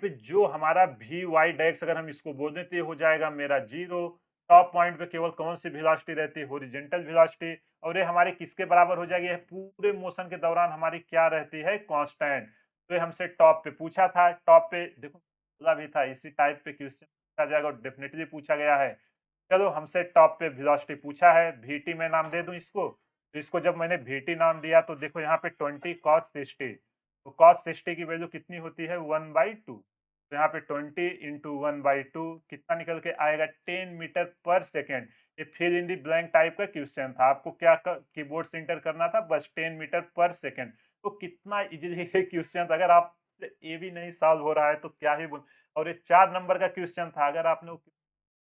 पे जो हमारा वी वाई डेक्स अगर हम इसको बोल दें तो ये हो जाएगा मेरा जीरो। टॉप पॉइंट पे केवल कौन सी वेलोसिटी रहती है, हॉरिजॉन्टल वेलोसिटी, और ये हमारे किसके बराबर हो जाएगी, पूरे मोशन के दौरान हमारी क्या रहती है, कांस्टेंट। तो ये हमसे टॉप पे पूछा था, टॉप पे देखो बोला भी था इसी टाइप पे क्वेश्चन पूछा जाएगा और डेफिनेटली पूछा गया है। चलो हमसे टॉप पे वेलोसिटी पूछा है, वीटी मैं नाम दे दूं इसको, तो इसको जब मैंने वीटी नाम दिया तो देखो यहाँ पे 20 cos 60, तो cos 60 की वैल्यू कितनी होती है 1/2, तो यहाँ पे 20 इंटू 1/2 कितना निकल के आएगा 10 मीटर पर सेकेंड। ये fill in the blank type का क्वेश्चन था, आपको क्या कीबोर्ड से इंटर करना था, बस 10 मीटर पर सेकेंड। तो कितना इजीली ये क्वेश्चन था, अगर आप ये भी नहीं सॉल्व हो रहा है तो क्या ही बोल। और ये 4 नंबर का क्वेश्चन था, अगर आपने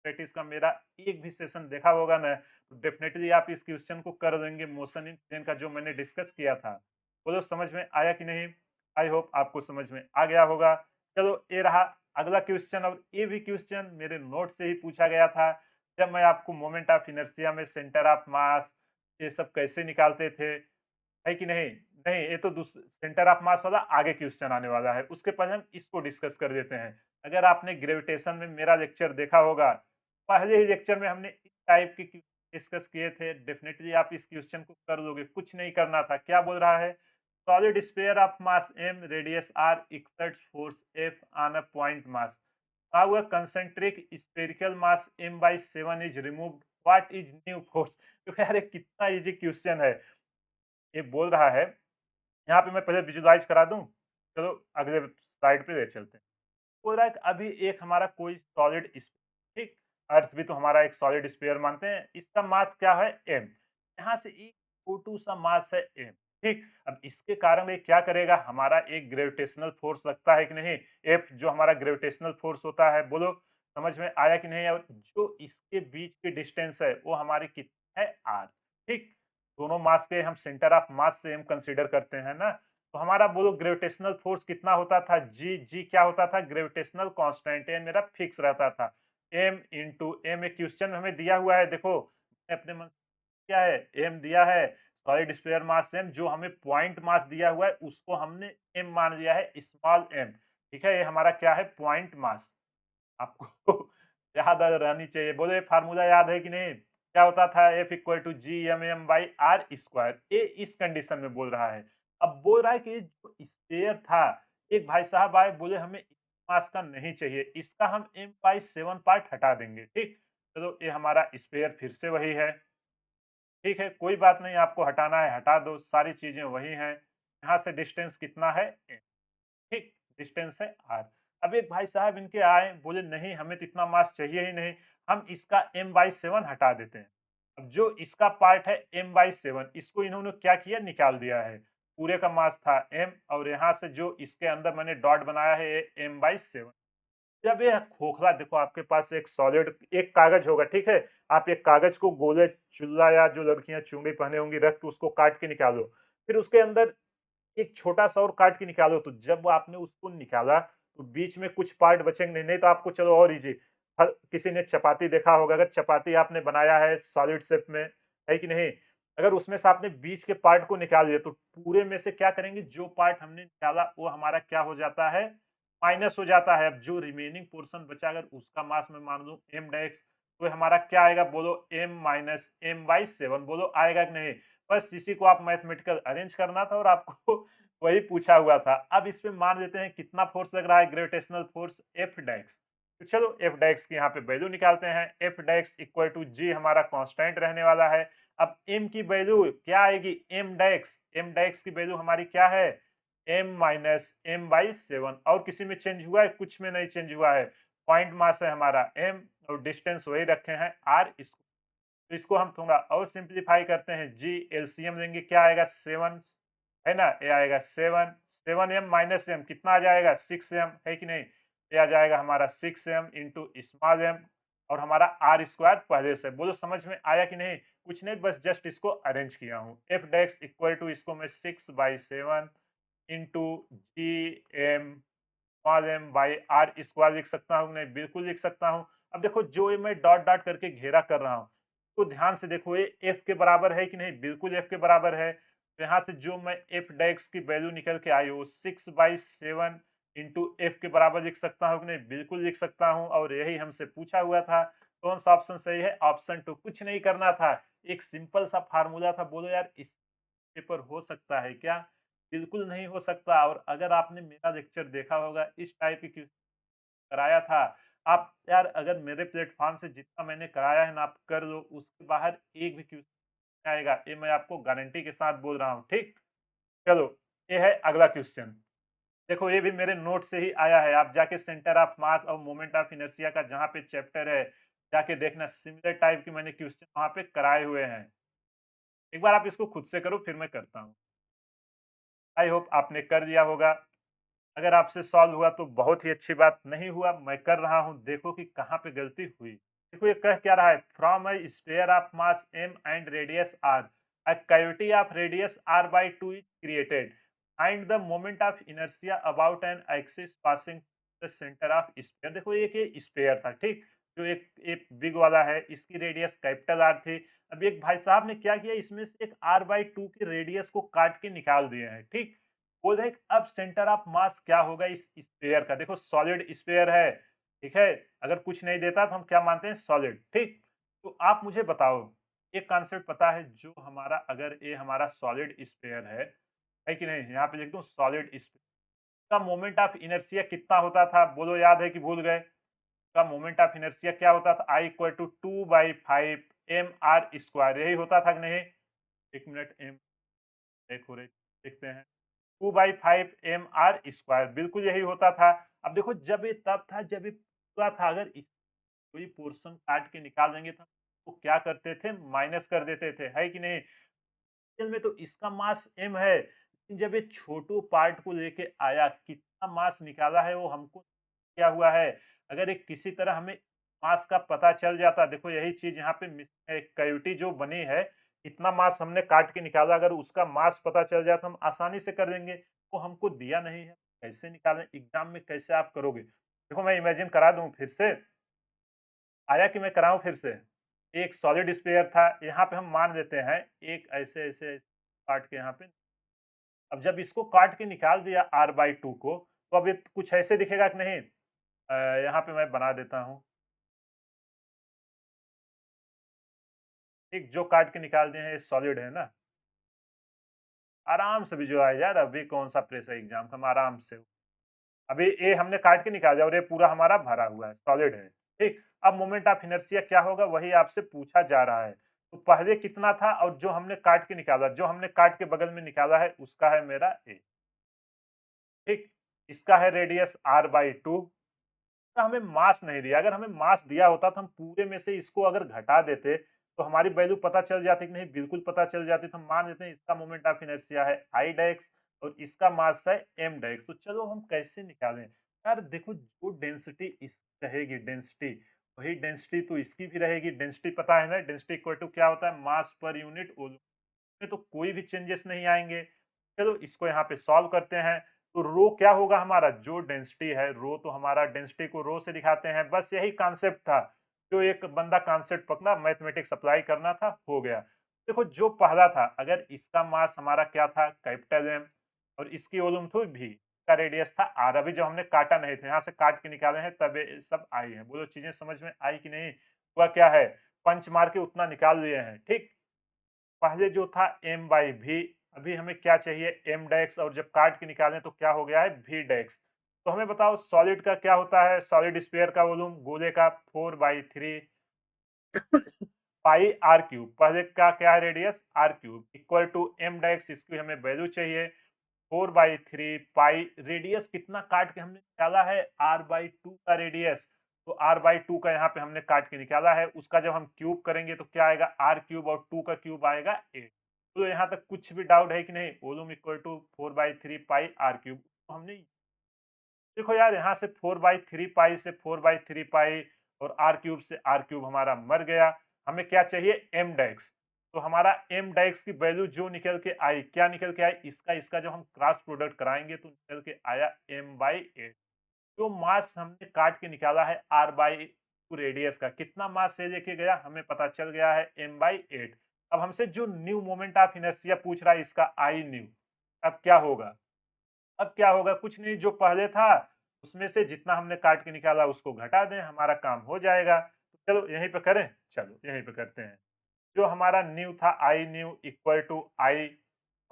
प्रैक्टिस का मेरा एक भी सेशन देखा होगा ना, तो डेफिनेटली आप इस क्वेश्चन को कर देंगे, मोशन इन प्लेन का जो मैंने डिस्कस किया था। बोलो समझ में आया कि नहीं? आई होप आपको समझ में आ गया होगा। चलो ये रहा अगला क्वेश्चन, और ये भी क्वेश्चन मेरे नोट से ही पूछा गया था, जब मैं आपको मोमेंट ऑफ इनर्शिया में सेंटर ऑफ मास ये सब कैसे निकालते थे, है कि नहीं? नहीं, ये तो सेंटर ऑफ मास वाला आगे क्वेश्चन आने वाला है, उसके पहले हम इसको डिस्कस कर देते हैं। अगर आपने ग्रेविटेशन में मेरा लेक्चर देखा होगा, पहले ही लेक्चर में हमने इस टाइप के डिस्कस किए थे, डेफिनेटली आप इस क्वेश्चन को कर लोगे, कुछ नहीं करना था। क्या बोल रहा है, solid sphere of mass m, radius r, exerts force F on a point mass. Now a concentric spherical mass m/7 is removed. What is new force? तो यार ये कितना इजी क्वेश्चन है। ये बोल रहा है, यहाँ पे मैं पहले विजुलाइज करा दूं, चलो अगले स्लाइड पे ले चलते हैं। बोल रहा है कि अभी एक हमारा कोई सॉलिड, ठीक, अर्थ भी तो हमारा एक सॉलिड स्फीयर मानते हैं, इसका मास क्या है m, यहाँ से एक छोटू सा मास है m, ठीक। अब इसके कारण ये क्या करेगा, हमारा एक ग्रेविटेशनल फोर्स लगता है कि नहीं, F जो हमारा ग्रेविटेशनल फोर्स होता है, बोलो समझ में आया कि नहीं? और जो इसके बीच की डिस्टेंस है वो हमारी कितनी है r, ठीक। दोनों मास के हम सेंटर ऑफ मास से हम कंसीडर करते हैं ना, तो हमारा बोलो ग्रेविटेशनल फोर्स कितना होता था, जी क्या होता था, ग्रेविटेशनल कांस्टेंट, ये मेरा फिक्स रहता था, m इंटू एम। एक क्वेश्चन में हमें दिया हुआ है, देखो मैंने अपने मन से क्या है, m दिया है, सॉलिड स्फीयर मास m, जो हमें पॉइंट मास दिया हुआ है उसको हमने m मान लिया है, स्मॉल m, ठीक है। ये हमारा क्या है, पॉइंट मास। आपको याद रहनी चाहिए, बोले फार्मूला याद है कि नहीं? क्या होता था, F equal to G M M by R square, ये इस कंडीशन में बोल रहा है। अब बोल रहा है कि जो स्पेयर था, एक भाई साहब आए बोले हमें मास का नहीं चाहिए, इसका हम m/7 पार्ट हटा देंगे, ठीक। चलो ये हमारा स्पेयर फिर से वही है, ठीक है, कोई बात नहीं, आपको हटाना है हटा दो, सारी चीजें वही हैं। यहाँ से डिस्टेंस कितना है, ठीक, डिस्टेंस है r। अब एक भाई साहब इनके आए बोले नहीं हमें तो इतना मास चाहिए ही नहीं, हम इसका m/7 हटा देते हैं। अब जो इसका पार्ट है m/7, इसको इन्होंने क्या किया, निकाल दिया है। पूरे का मास था m, और यहाँ से जो इसके अंदर मैंने डॉट बनाया है ये m/7। जब ये खोखला, देखो आपके पास एक सॉलिड एक कागज होगा, ठीक है, आप एक कागज को गोले चुल्ला या जो लड़कियां चुंडी पहने होंगी रख के उसको काट के निकालो, फिर उसके अंदर एक छोटा-सा और काट के निकालो, तो जब आपने उसको निकाला, तो बीच में कुछ पार्ट बचेंगे नहीं, नहीं तो आपको चलो और ईज़ी, हर किसी ने चपाती देखा होगा, अगर चपाती आपने बनाया है सॉलिड शेप में, है कि नहीं? अगर उसमें से आपने बीच के पार्ट को निकाल दिया, तो पूरे में से क्या करेंगे, जो पार्ट हमने निकाला, वो हमारा क्या हो जाता है, माइनस हो जाता है। अब जो रिमेनिंग पोर्शन बचा, अगर उसका मास मैं मान लूँ m डेक्स, तो हमारा क्या आएगा, बोलो m माइनस m/7, बोलो आएगा कि नहीं? बस इसी को आप मैथमेटिकल अरेंज करना था और आपको वही पूछा हुआ था। अब इसमें मान लेते हैं कितना फोर्स लग रहा है, ग्रेविटेशनल फोर्स F डेक्स। तो चलो F डेक्स की यहाँ पे वैल्यू निकालते हैं। F डेक्स इक्वल टू G हमारा कांस्टेंट रहने वाला है। अब M की वैल्यू क्या आएगी, M डेक्स की वैल्यू हमारी क्या है, m माइनस m/7, और किसी में चेंज हुआ है, कुछ में नहीं चेंज हुआ है। पॉइंट मास है हमारा m, और डिस्टेंस वही रखे हैं r। इसको तो इसको हम थोड़ा और सिंप्लीफाई करते हैं, जी एलसीएम लेंगे, क्या आएगा 7, है ना, ये आएगा 7, 7m माइनस m कितना आ जाएगा 6m, है कि नहीं? ये आ जाएगा हमारा 6m इंटू स्मॉल m, और हमारा आर स्क्वायर पहले से। बोलो समझ में आया कि नहीं? कुछ नहीं, बस जस्ट इसको अरेंज किया हूँ। एफ डेक्स इक्वल टू, इसको मैं 6/7 into G M small M by R square लिख सकता हूँ? नहीं, बिल्कुल लिख सकता हूँ। अब देखो जो ये मैं डॉट डॉट करके घेरा कर रहा हूँ, तो ध्यान से देखो ये एफ के बराबर है कि नहीं? बिल्कुल एफ के बराबर है। तो यहाँ से जो मैं एफ डेक्स की वैल्यू निकल के आई वो 6/7 इंटू एफ के बराबर लिख सकता हूँ कि नहीं? बिल्कुल लिख सकता हूँ और यही हमसे पूछा हुआ था। कौन सा ऑप्शन सही है? ऑप्शन 2। कुछ नहीं करना था, एक सिंपल सा फार्मूला था। बोलो यार इस पेपर हो सकता है क्या? बिल्कुल नहीं हो सकता। और अगर आपने मेरा लेक्चर देखा होगा, इस टाइप की क्वेश्चन कराया था। आप यार अगर मेरे प्लेटफ़ॉर्म से जितना मैंने कराया है ना आप कर लो, उसके बाहर एक भी क्वेश्चन नहीं आएगा। ये मैं आपको गारंटी के साथ बोल रहा हूँ, ठीक? चलो, ये है अगला क्वेश्चन। देखो ये भी मेरे नोट से ही आया है। आप जाके सेंटर ऑफ मास और मोमेंट ऑफ इनर्शिया का जहाँ पे चैप्टर है, जाके देखना सिमिलर टाइप के मैंने क्वेश्चन वहाँ पे कराए हुए हैं। एक बार आप इसको खुद से करो फिर मैं करता हूँ। आई होप आपने कर दिया होगा। अगर आपसे सॉल्व हुआ तो बहुत ही अच्छी बात, नहीं हुआ मैं कर रहा हूँ, देखो कि कहाँ पे गलती हुई। देखो ये कह क्या रहा है, from a sphere of mass m and radius r a cavity of radius r by 2 is created and the moment of inertia about an axis passing the center of sphere। देखो ये स्फीयर था, ठीक? जो एक big वाला है, इसकी radius capital R थी। अब एक भाई साहब ने क्या किया, इसमें से एक r by 2 की रेडियस को काट के निकाल दिए हैं, ठीक? बोल रहे हैं कि अब सेंटर ऑफ मास क्या होगा इस स्फीयर का। देखो सॉलिड स्फीयर है, ठीक है? अगर कुछ नहीं देता तो हम क्या मानते हैं, सॉलिड, ठीक? तो आप मुझे बताओ, एक कॉन्सेप्ट पता है जो हमारा, अगर ये हमारा सॉलिड स्फीयर है कि नहीं? यहाँ पे लिख दूं सॉलिड स्फीयर का मोमेंट ऑफ इनर्शिया कितना होता था? बोलो याद है कि भूल गए? का मोमेंट ऑफ इनर्शिया क्या होता था? I equal to 2/5 M R square, यही होता था कि नहीं? एक मिनट, एम देखो रे, देखते हैं। 2/5 एम आर स्क्वायर, बिल्कुल यही होता था। अब देखो जब ये तब था जब ये पूरा था, अगर इस कोई पोर्शन काट के निकाल देंगे तो वो क्या करते थे, माइनस कर देते थे, है कि नहीं? एक्चुअल में तो इसका मास m है, लेकिन जब ये छोटू पार्ट को लेके आया, कितना मास निकाला है वो हमको क्या हुआ है। अगर एक किसी तरह हमें मास का पता चल जाता, देखो यही चीज यहाँ पे कैविटी जो बनी है, कितना मास हमने काट के निकाला, अगर उसका मास पता चल जाए तो हम आसानी से कर देंगे। वो हमको दिया नहीं है, कैसे निकालें? एग्जाम में कैसे आप करोगे? देखो मैं इमेजिन करा दूं फिर से, आया कि मैं कराऊं फिर से? एक सॉलिड स्फीयर था, यहाँ पे हम मान लेते हैं एक ऐसे ऐसे काट के यहाँ पे। अब जब इसको काट के निकाल दिया r/2 को, तो अब ये कुछ ऐसे दिखेगा कि नहीं? यहाँ पे मैं बना देता हूँ। एक जो काट के निकाल दिए हैं ये सॉलिड है ना? आराम से भी जो है यार, अभी कौन सा प्रेशर एग्जाम, हम आराम से। अभी ये हमने काट के निकाल दिया और ये पूरा हमारा भरा हुआ है, सॉलिड है, ठीक? अब मोमेंट ऑफ इनर्शिया क्या होगा वही आपसे पूछा जा रहा है। तो पहले कितना था और जो हमने काट के निकाला, जो हमने काट के बगल में निकाला है उसका है मेरा ए, ठीक? इसका है रेडियस r/2 का, हमें मास नहीं दिया। अगर हमें मास दिया होता तो हम पूरे में से इसको अगर घटा देते तो हमारी वैल्यू पता चल जाती कि नहीं? बिल्कुल पता चल जाती। तो हम मान लेते हैं इसका मोमेंट ऑफ इनर्शिया है I डेक्स और इसका मास है m डेक्स। तो चलो हम कैसे निकालें? यार देखो जो डेंसिटी इस रहेगी, डेंसिटी वही डेंसिटी तो इसकी भी रहेगी। डेंसिटी पता है ना? डेंसिटी इक्वल टू क्या होता है? मास पर यूनिट वॉल्यूम में तो कोई भी चेंजेस नहीं आएँगे। चलो इसको यहाँ पे सॉल्व करते हैं। तो रो क्या होगा हमारा? जो डेंसिटी है, रो तो हमारा डेंसिटी को रो से दिखाते हैं। बस यही कॉन्सेप्ट था। जो एक बंदा कॉन्सेप्ट पकड़ा, मैथमेटिक्स अप्लाई करना था, हो गया। देखो जो पहला था, अगर इसका मास हमारा क्या था? कैपिटल M और इसकी वॉल्यूम थी V, का रेडियस था R। अभी जब हमने काटा नहीं था, यहाँ से काट के निकाले हैं तब ये सब आई हैं। बोलो चीजें समझ में आई कि नहीं? हुआ क्या है? पंच मार के उतना निकाल लिए हैं, ठीक? पहले जो था m बाई वी, अभी हमें क्या चाहिए? m डेक्स, और जब काट के निकालें तो क्या हो गया है? v डेक्स। तो हमें बताओ सॉलिड का क्या होता है? सॉलिड स्फीयर का वॉल्यूम, गोले का 4/3 पाई आर क्यूब। पहले का क्या है? Radius R cube equal to m डेक्स, इसकी हमें वैल्यू चाहिए 4/3 पाई। रेडियस कितना काट के हमने निकाला है? r/2 का रेडियस। तो r/2 का यहाँ पे हमने काट के निकाला है, उसका जब हम क्यूब करेंगे तो क्या आएगा? r क्यूब और 2 का क्यूब आएगा 8। तो यहाँ तक कुछ भी डाउट है कि नहीं? Volume equal to 4/3 pi R cube. तो हमने देखो यार, यहाँ से 4/3 पाई से 4/3 पाई और आर क्यूब से आर क्यूब हमारा मर गया। हमें क्या चाहिए? m डेक्स। तो हमारा एम डाइक्स की वैल्यू जो निकल के आई, क्या निकल के आई, इसका जब हम क्रॉस प्रोडक्ट कराएंगे तो निकल के आया m/8। जो मास हमने काट के निकाला है r/2 रेडियस का, कितना मास से लेके गया हमें पता चल गया है m/8। अब हमसे जो न्यू मोमेंट ऑफ इनर्शिया पूछ रहा है इसका आई न्यू। अब क्या होगा, अब क्या होगा, कुछ नहीं, जो पहले था उसमें से जितना हमने काट के निकाला उसको घटा दें, हमारा काम हो जाएगा। तो चलो यहीं पे करें, चलो यहीं पे करते हैं। जो हमारा न्यू था, I new equal to I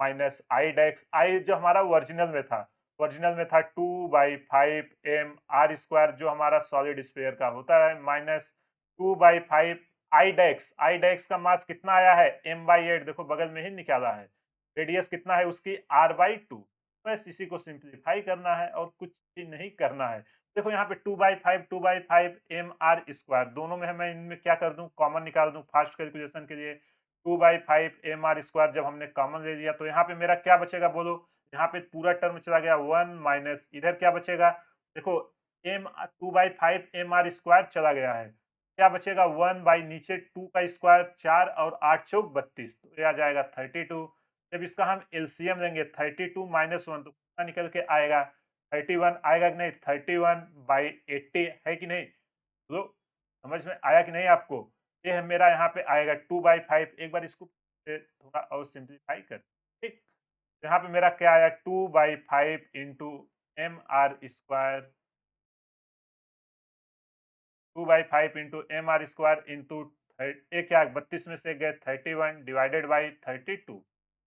minus I dex. आई जो हमारा ओरिजिनल में था, ओरिजिनल में था 2/5 m r² जो हमारा सॉलिड स्फीयर का होता है, माइनस 2/5 आई डेक्स। आई डेक्स का मास कितना आया है m/8, देखो बगल में ही निकाला है। रेडियस कितना है उसकी r/2। बस इसी को सिंप्लीफाई करना है और कुछ भी नहीं करना है। देखो यहाँ पे 2/5 m r² दोनों में है, मैं इनमें क्या कर दूं, कॉमन निकाल दूं फास्ट कैलकुलेशन के लिए। 2/5 m r² जब हमने कॉमन ले लिया तो यहाँ पे मेरा क्या बचेगा बोलो, यहाँ पे पूरा टर्म चला गया 1 माइनस इधर क्या बचेगा, देखो m 2/5 m r² चला गया है, क्या बचेगा 1 बाई नीचे 2 का स्क्वायर 4 और 8 चौक 32, तो ये आ जाएगा 32। जब इसका हम एलसीएम लेंगे 32 माइनस 1 तो कितना निकल के आएगा, 31 आएगा कि नहीं, 31/80 है कि नहीं। तो समझ में आया कि नहीं आपको, ये है मेरा यहाँ पे आएगा 2/5। एक बार इसको थोड़ा और सिंप्लीफाई कर, ठीक। यहाँ पे मेरा क्या आया 2/5 into m r², 2/5 into m r² into ये क्या 32 में से गए 31 डिवाइडेड बाई 32।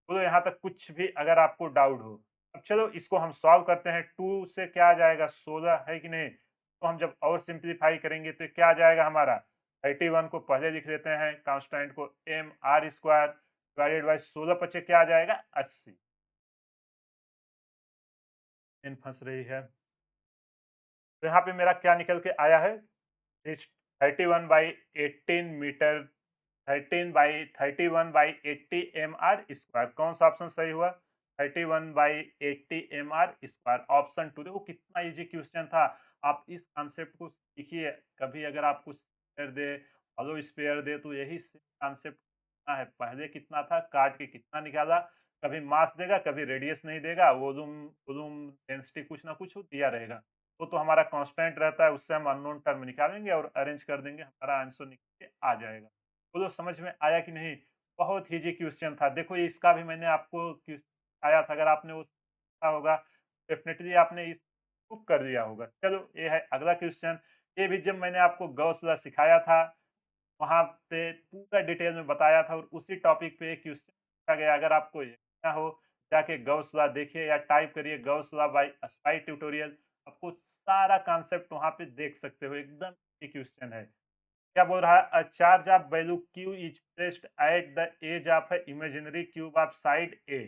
तो यहाँ तक कुछ भी अगर आपको डाउट हो, अब चलो इसको हम सॉल्व करते हैं। 2 से क्या आ जाएगा 16 है कि नहीं, तो हम जब और सिंप्लीफाई करेंगे तो क्या आ जाएगा हमारा, 31 को पहले लिख लेते हैं, कांस्टेंट को m r² डिवाइडेड बाई 16 पचे क्या आ जाएगा 80। इन फंस रही है, तो यहाँ पे मेरा क्या निकल के आया है, इस 31/18 मीटर, 31/80 m r²। कौन सा ऑप्शन सही हुआ, 31/80 m r², ऑप्शन 2। देखो कितना इजी क्वेश्चन था। आप इस कॉन्सेप्ट को सीखिए, कभी अगर आपको स्फीयर दे, हॉलो स्फीयर दे, तो यही कॉन्सेप्ट है। पहले कितना था, काट के कितना निकाला, कभी मास देगा कभी रेडियस नहीं देगा, वॉल्यूम वॉल्यूम डेंसिटी कुछ ना कुछ दिया रहेगा। वो तो हमारा कांस्टेंट रहता है, उससे हम अननोन टर्म निकालेंगे और अरेंज कर देंगे, हमारा आंसर निकल के आ जाएगा। बोलो समझ में आया कि नहीं, बहुत इजी क्वेश्चन था। देखो ये इसका भी मैंने आपको आया था, अगर आपने वो सीखा होगा डेफिनेटली आपने इस बुक कर दिया होगा। चलो ये है अगला क्वेश्चन। ये भी जब मैंने आपको गॉस लॉ सिखाया था, वहाँ पे पूरा डिटेल में बताया था और उसी टॉपिक पे एक क्वेश्चन पूछा गया। अगर आपको ये ना हो, जाके गॉस लॉ देखिए या टाइप करिए Gauss law by spy tutorial, आपको सारा कॉन्सेप्ट वहाँ पे देख सकते हो, एकदम ये क्वेश्चन है। क्या बोल रहा है, a charge of value q is placed at the edge of a imaginary cube of side a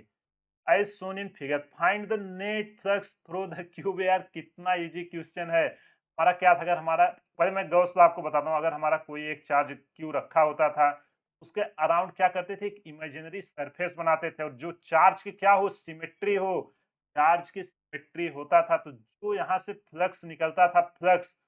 as shown in figure, find the net flux through the cube. यार कितना इजी क्वेश्चन है। हमारा क्या था, अगर हमारा, पहले मैं गॉस लॉ आपको बताता हूँ, अगर हमारा कोई एक चार्ज क्यू रखा होता था, उसके अराउंड क्या करते थे, एक इमेजिनरी सरफेस बनाते थे, और जो चार्ज की क्या हो, सिमेट्री हो, चार्ज की सिमेट्री होता था, तो जो यहाँ से फ्लक्स निकलता था, फ्लक्स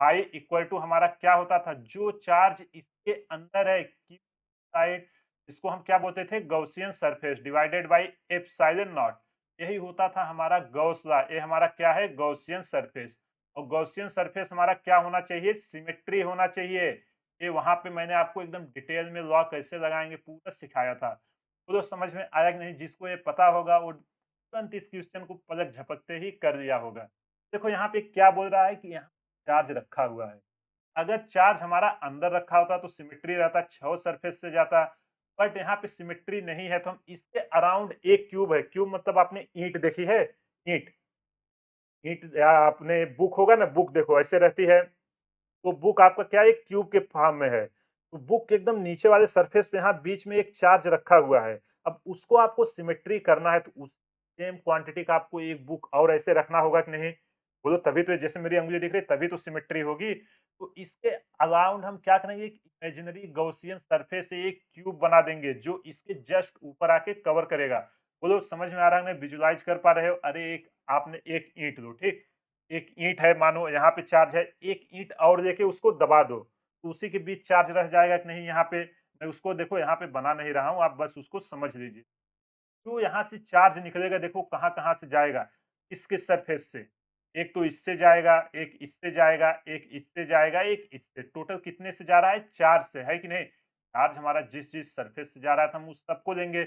आई इक्वल टू हमारा क्या होता था, जो चार्ज इसके अंदर है क्यू साइड, इसको हम क्या बोलते थे, Gaussian surface divided by epsilon not. यही होता था हमारा गॉस लॉ। ये हमारा क्या है, गॉसियन सरफेस। और गॉसियन सरफेस हमारा क्या होना चाहिए, सिमेट्री होना चाहिए। ये वहां पे मैंने आपको एकदम डिटेल में लॉ कैसे लगाएंगे पूरा सिखाया था। तो समझ में आया कि नहीं, जिसको ये पता होगा वो तुरंत इस क्वेश्चन को पलक झपकते ही कर दिया होगा। देखो यहाँ पे क्या बोल रहा है कि यहाँ चार्ज रखा हुआ है। अगर चार्ज हमारा अंदर रखा होता तो सिमेट्री रहता, 6 सरफेस से जाता, बट यहाँ पे सिमेट्री नहीं है, तो हम इसके अराउंड एक क्यूब है। क्यूब मतलब आपने ईंट देखी है, ईंट, ईंट या आपने बुक होगा ना, बुक देखो ऐसे रहती है, तो बुक आपका क्या एक क्यूब के फॉर्म में है। तो बुक के एकदम नीचे वाले सरफेस पे यहाँ बीच में एक चार्ज रखा हुआ है। अब उसको आपको सिमेट्री करना है, तो उस सेम क्वांटिटी का आपको एक बुक और ऐसे रखना होगा कि नहीं, बोलो तभी तो, जैसे मेरी उंगली दिख रही है तभी तो सिमेट्री होगी। तो इसके अराउंड हम क्या करेंगे, एक इमेजिनरी गॉसियन सरफेस से एक क्यूब बना देंगे जो इसके जस्ट ऊपर आके कवर करेगा। बोलो समझ में आ रहा है, विजुलाइज कर पा रहे हो। अरे एक आपने एक ईंट लो, ठीक, एक ईंट है, मानो यहाँ पे चार्ज है, एक ईंट और लेके उसको दबा दो, तो उसी के बीच चार्ज रह जाएगा कि नहीं, यहाँ पे मैं उसको देखो यहाँ पे बना नहीं रहा हूँ, आप बस उसको समझ लीजिए। तो यहाँ से चार्ज निकलेगा, देखो कहाँ-कहाँ से जाएगा, किस-किस सरफेस से। एक तो इससे जाएगा, एक इससे जाएगा, एक इससे जाएगा, एक इससे। टोटल कितने से जा रहा है? 4 से, है कि नहीं? चार्ज हमारा जिस-जिस सरफेस से जा रहा था, हम उस सबको लेंगे।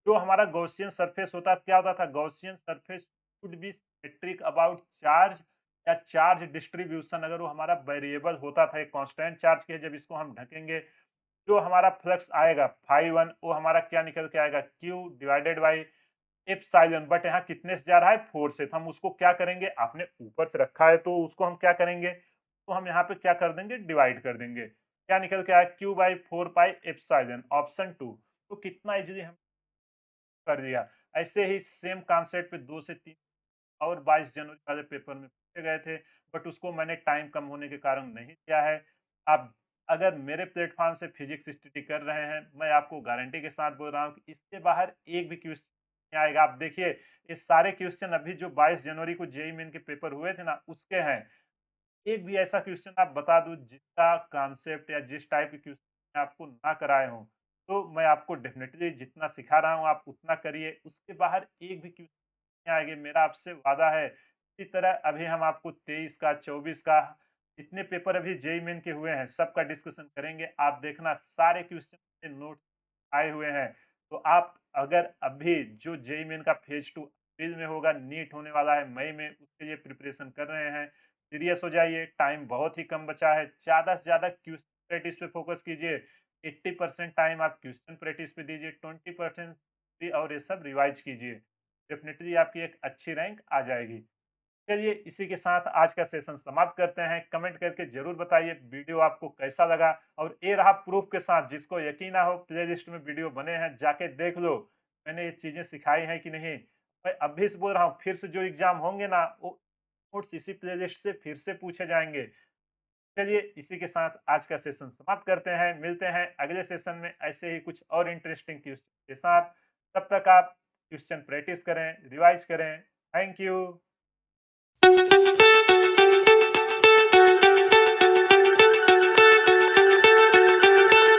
जो हमारा गॉसियन सरफेस होता क्या होता था? Gaussian surface should be symmetric about charge, या चार्ज डिस्ट्रीब्यूशन अगर वो हमारा वेरिएबल होता था, एक कांस्टेंट चार्ज के जब इसको हम ढकेंगे, जो हमारा फ्लक्स आएगा phi1 वो हमारा क्या निकल के आएगा? Q divided by epsilon. But यहाँ कितने से जा रहा है? 4 से। तो हम उसको क्या करेंगे? आपने ऊपर से रखा है तो उसको हम क्या करेंगे? तो हम यहाँ पे क्या कर देंगे? डिवाइड कर देंगे। क्या निकल के आया? Q by 4 pi epsilon, option 2। तो कितना इजीली हम कर दिया। ऐसे ही सेम कॉन्सेप्ट पे 2 से 3 और 22 जनवरी वाले पेपर में पूछे गए थे, बट उसको मैंने टाइम कम होने के कारण नहीं किया है। आप अगर मेरे प्लेटफ़ॉर्म से फिज़िक्स स्टडी कर रहे हैं, मैं आपको गारंटी के साथ बोल रहा हूँ कि इसके बाहर एक भी क्वेश्चन नहीं आएगा। आप देखिए, ये सारे क्वेश्चन अभी जो 22 जनवरी को जेईई मेन के पेपर हुए थे ना, उसके हैं। एक भी ऐसा क्वेश्चन आप बता दो जिसका कॉन्सेप्ट या जिस टाइप के क्वेश्चन आपको ना कराए हों, तो मैं आपको डेफ़िनेटली जितना सिखा रहा हूँ आप उतना करिए। उसके बाहर एक भी क्वेश्चन नहीं आएँगे, मेरा आपसे वादा है। इसी तरह अभी हम आपको 23 का, 24 का जितने पेपर अभी जेईई मेन के हुए हैं, सबका डिस्कशन करेंगे। आप देखना सारे क्वेश्चन के नोट्स आए हुए हैं। तो आप अगर अभी जो जेईई मेन का फेज़ 2 अप्रैल में होगा, नीट होने वाला है मई में, उसके लिए प्रिपरेशन कर रहे हैं, सीरियस हो जाइए, टाइम बहुत ही कम बचा है। ज़्यादा से ज़्यादा क्वेश्चन प्रैक्टिस पे फोकस कीजिए। 80% टाइम आप क्वेश्चन प्रैक्टिस पे दीजिए, 20% भी और ये सब रिवाइज़ कीजिए। डेफ़िनिटली आपकी एक अच्छी रैंक आ जाएगी। चलिए इसी के साथ आज का सेशन समाप्त करते हैं। कमेंट करके ज़रूर बताइए वीडियो आपको कैसा लगा, और ये रहा प्रूफ़ के साथ, जिसको यकीन ना हो प्लेलिस्ट में वीडियो बने हैं, जाके देख लो। मैंने ये चीज़ें सिखाई हैं कि नहीं। मैं अभी से बोल रहा हूँ, फिर से जो एग्ज़ाम होंगे ना, वो नोट्स इसी प्लेलिस्ट से फिर से पूछे जाएँगे। चलिए इसी के साथ आज का सेशन समाप्त करते हैं। मिलते हैं अगले सेशन में ऐसे ही कुछ और इंटरेस्टिंग क्वेश्चन के साथ। तब तक आप क्वेश्चन प्रैक्टिस करें, रिवाइज़ करें। Thank you.